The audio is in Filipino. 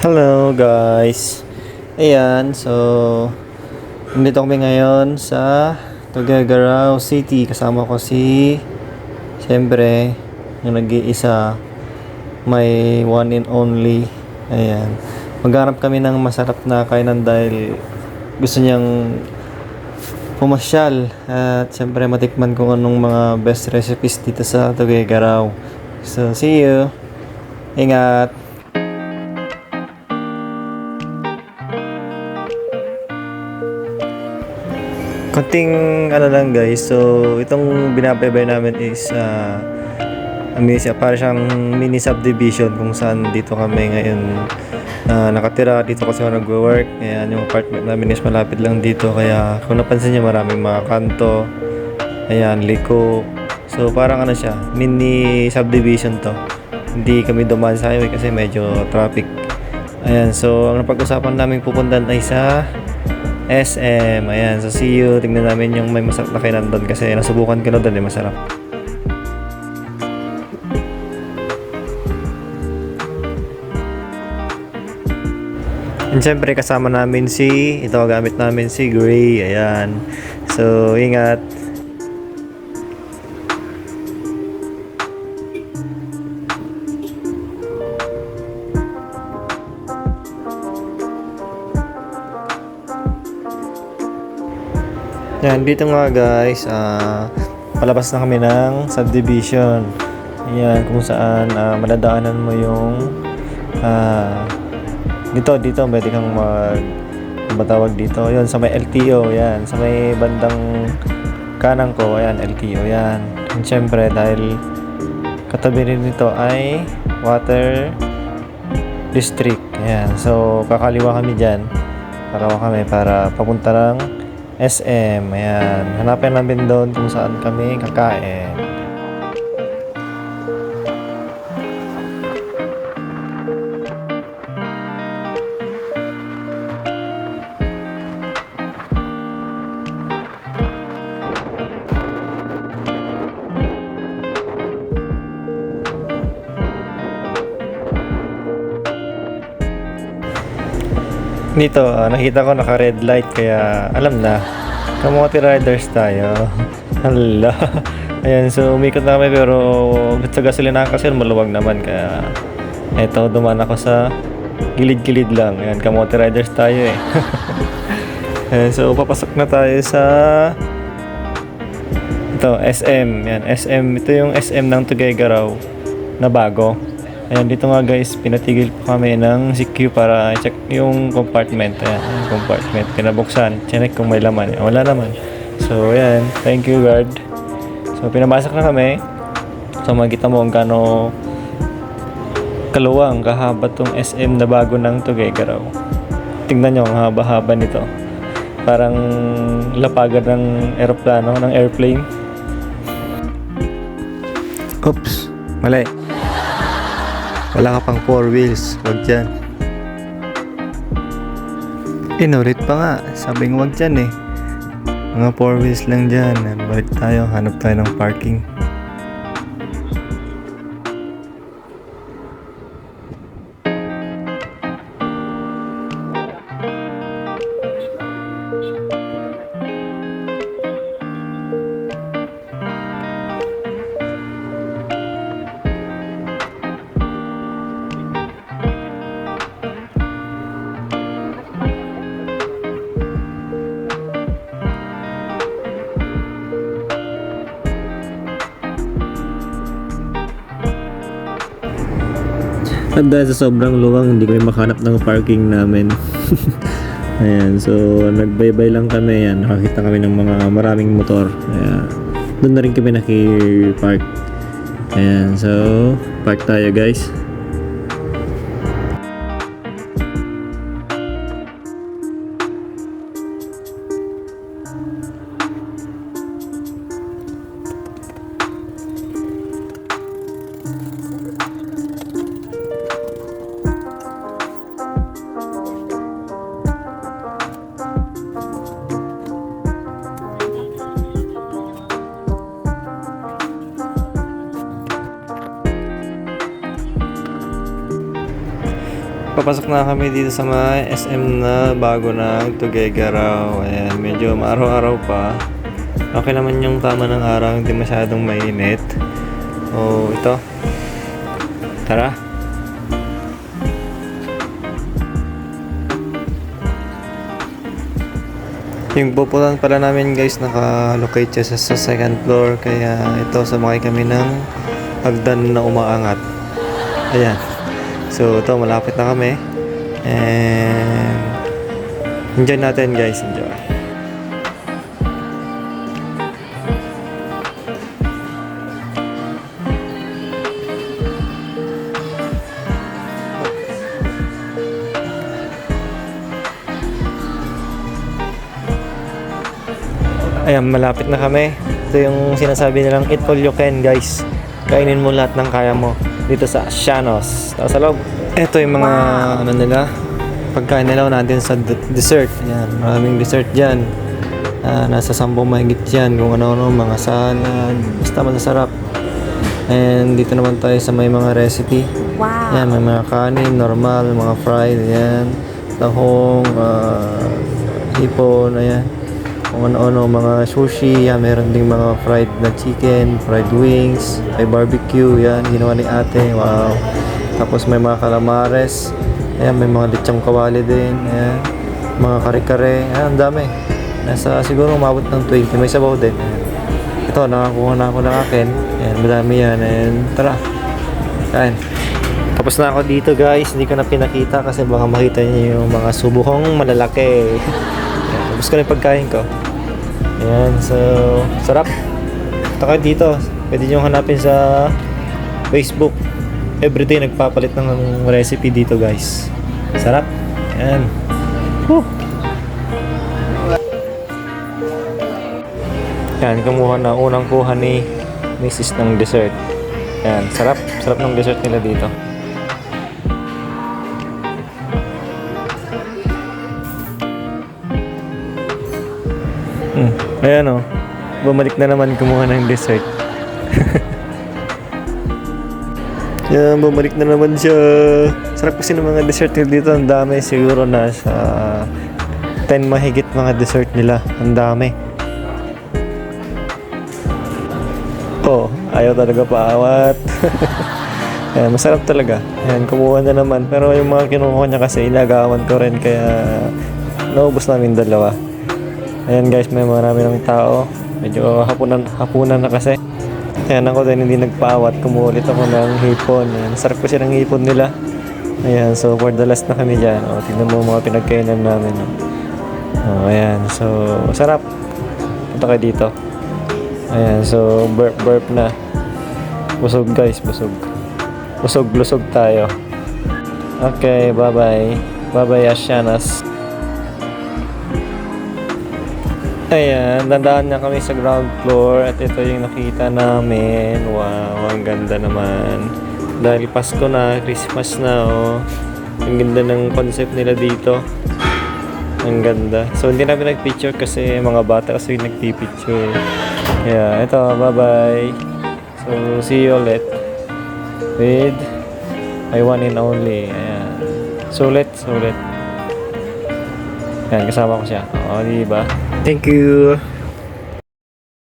Hello guys. Ayan, so nandito kami ngayon sa Tuguegarao City. Kasama ko siyempre, yung nag-iisa, may one and only. Ayan. Maghanap kami ng masarap na kainan dahil gusto niyang pumasyal at siyempre matikman kung anong mga best recipes dito sa Tuguegarao. So, see you. Ingat. Konting ano lang guys, so itong binabaybay namin is para siyang mini subdivision kung saan dito kami ngayon nakatira. Dito kasi ako nagwo-work, ayan, yung apartment namin is malapit lang dito, kaya kung napansin niyo maraming mga kanto, ayan, liko, so parang ano siya, mini subdivision to. Hindi kami dumaan sa highway kasi medyo traffic. Ayan, so ang napag-usapan namin pupuntahan ay sa SM. Ayan, so see you. Tingnan namin yung may masarap na kainan doon kasi nasubukan ko na doon, masarap. And syempre kasama namin ito gamit namin si Gray. Ayan, so ingat. Yan, dito nga guys, palabas na kami ng subdivision. Ayan, kung saan madadaanan mo yung dito pwede kang matawag dito. Yun, sa may LTO, yan, sa may bandang kanang ko, ayan, LTO, yan. And syempre, dahil katabi rin nito ay water district. Ayan, so kakaliwa kami dyan. Para papunta ng SM. Ayan, hanapin namin doon kung saan kami kakain. Dito, nakita ko naka red light kaya alam na, kamote riders tayo. Hala. Ayan, so umikot na kami pero sa gasolina kasi maluwag naman, kaya eto, dumaan ako sa gilid-gilid lang. Ayan, kamote riders tayo eh. Ayan, so papasok na tayo sa SM. Ayan, SM, ito yung SM ng Tuguegarao na bago. Ayan, dito nga guys, pinatigil po kami ng CQ para check yung compartment. Ayan, yung compartment, pinabuksan, check kung may laman. Wala naman. So, ayan, thank you guard. So, pinabasok na kami. So, makikita mo kung gaano kaluwang, kahaba tong SM na bago ng Tuguegarao. Tingnan nyo, ang haba-haba nito. Parang lapagan ng aeroplano, ng airplane. Oops, mali. Wala ka pang 4 wheels, wag dyan. Inulit pa nga, sabing wag dyan eh. Mga 4 wheels lang dyan. Balik tayo, hanap tayo ng parking. At dahil sa sobrang luwang, hindi kami makahanap ng parking namin. Ayan, so nagbaybay lang kami. Ayan, nakakita kami ng mga maraming motor. Ayan, doon na rin kami naki-park. Ayan, so park tayo guys. Papasok na kami dito sa may SM na bago na Tuguegarao. Ayan, medyo maaraw-araw pa. Okay naman yung tama ng araw, hindi masyadong mainit. O, ito. Tara. Yung pupunan pala namin guys, naka-locate siya sa second floor. Kaya ito, sumakay kami ng hagdan na umaangat. Ayan. So ito, malapit na kami. And enjoy natin guys, enjoy. Ayan, malapit na kami. Ito yung sinasabi nilang eat all you can guys. Kainin mo lahat ng kaya mo dito sa Shanos. Tapos sa loob, ito yung mga ano nila, pagkain nila natin sa dessert. Ayan, maraming dessert dyan. Nasa 10 mahigit yan, kung ano-ano, mga salad, basta masasarap. And dito naman tayo sa may mga recipe. Wow. Ayan, may mga kanin, normal, mga fried, ayan, tahong, hipon, ayan, kung ano-ano, mga sushi, yan, meron ding mga fried na chicken, fried wings, may barbecue, yan, ginawa ni ate, wow. Tapos may mga calamares, ayan, may mga lechong kawali din, ayan, mga kare-kare, ayan, ang dami. Nasa siguro umabot ng 20, may sabaw din, ayan. Ito, nakakuha na ako ng akin, ayan, madami yan, and tara, ayan. Tapos na ako dito guys, hindi ko na pinakita kasi baka makita niyo yung mga subo kong malalaki. Ayan, tapos ko na yung pagkain ko. Ayan, so sarap. Punta kayo dito, pwede nyo hanapin sa Facebook. Everyday nagpapalit ng recipe dito guys. Sarap. Ayan. Woo! Ayan, kumuha na unang kuha ni Mrs. ng dessert. Ayan, sarap. Sarap ng dessert nila dito. Ayan o, bumalik na naman kumuha ng dessert. Yan, bumalik na naman siya. Sarap kasi ng mga dessert nila dito. Ang dami, siguro nasa 10 mahigit mga dessert nila. Ang dami. Oh, ayaw talaga paawat. Ayan, masarap talaga. Ayan, kumuha na naman. Pero yung mga kinuha niya kasi inagawan ko rin. Kaya naubos namin dalawa. Ayan guys, may marami ng tao. Medyo hapunan na kasi. Ayan ako din, hindi nagpaawat. Kumulit ako ng hipon. Ayan, sarap kasi ng hipon nila. Ayan, so for the last na kami dyan. O, tignan mo mga pinagkainan namin. O, ayan, so sarap. Punta kayo dito. Ayan, so burp na. Busog guys, busog. Busog tayo. Okay, bye-bye. Bye-bye, Ashanas. Ayan, dandaan na kami sa ground floor at ito yung nakita namin. Wow, ang ganda naman. Dahil Pasko na, Christmas na, oh. Ang ganda ng concept nila dito. Ang ganda. So, hindi namin nag-picture kasi mga bata kasi nagpipicture. Yeah, ito, bye-bye. So, see you ulit with my one and only. Ayan. Sulit. Ayan, kasama ko siya. O, diba? Thank you.